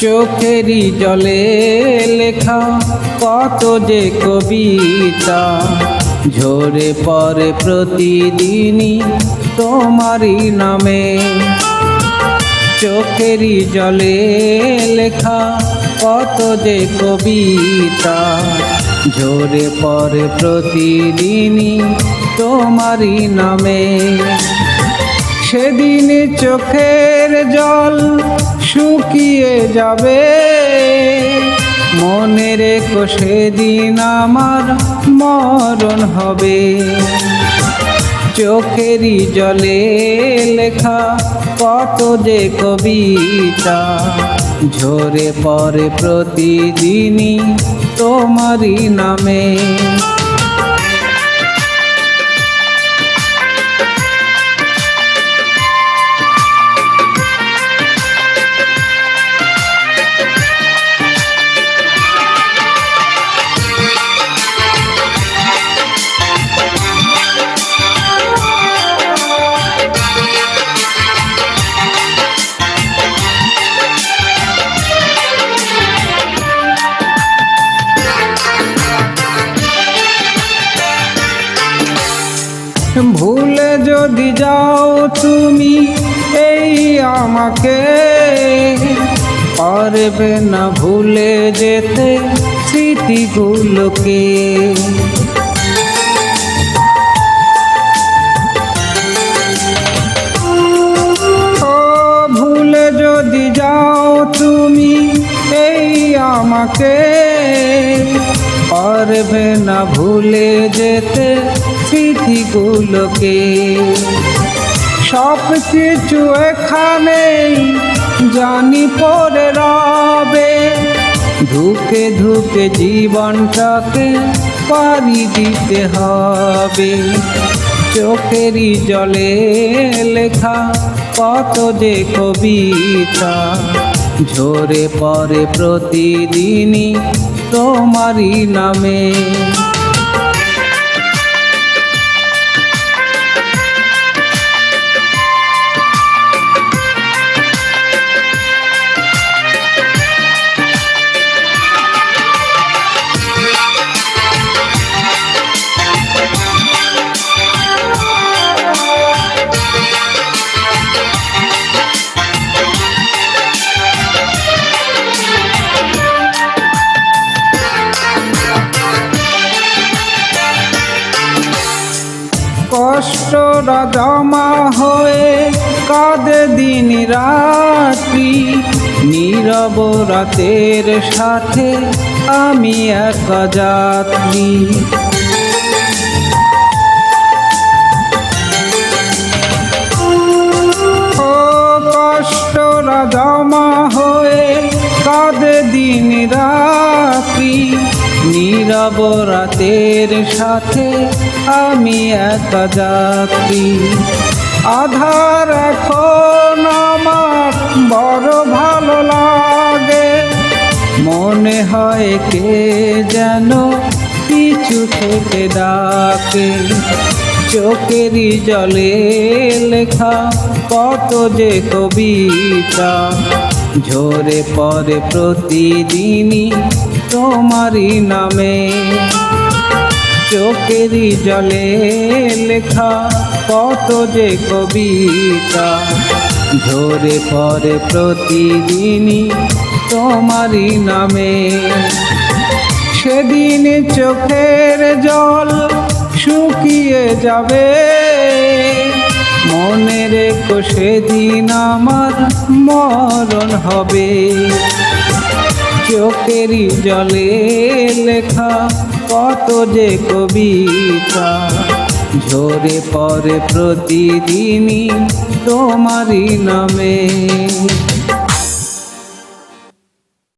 চোখেরই জলে লেখা কত যে কবিতা ঝরে পড়ে প্রতিদিনই তোমারই নামে। চোখেরই জলে লেখা কত যে কবিতা ঝরে পড়ে প্রতিদিনই তোমারই নামে। সেদিন চোখের জল শুকিয়ে যাবে, মনে রেখো সেদিন আমার মরণ হবে। চোখেরই জলে লেখা কত যে কবিতা ঝরে পড়ে প্রতিদিনই তোমারই নামে। ভুলে যদি যাও তুমি এই আমাকে, পারবে না ভুলে যেতে স্মৃতিগুলোকে। ভুলে যদি যাও তুমি এই আমাকে, পারবে না ভুলে যেতে স্মৃতিগুলোকে। সব কিছু এখানেই জানি পড়ে রবে, ধুকে ধুকে জীবনটাকে পাড়ি দিতে হবে। চোখেরই জলে লেখা কত যে কবিতা ঝরে পড়ে প্রতিদিনই তোমারই নামে। কষ্টরা জমা হয়ে কাঁদে দিন রাত্রি, নীরব রাতের সাথে আমি একা যাত্রী। কষ্টরা জমা হয়ে কাঁদে দিন রাত্রি, নীরব রাতের সাথে আমি একা যাত্রী। আধার এখন আমার বড় ভালো লাগে, মনে হয় কে যেন পিছু থেকে ডাকে। চোখেরই জলে লেখা কত যে কবিতা ঝরে পড়ে প্রতিদিনই তোমারই নামে। চোখেরই জলে লেখা কত যে কবিতা ঝরে পড়ে প্রতিদিনই তোমারই নামে। সেদিন চোখের জল শুকিয়ে যাবে, মনে রেখো সেদিন আমার মরণ হবে। চোখেরই জলে লেখা কত যে কবিতা ঝরে পড়ে প্রতিদিনই তোমারই নামে।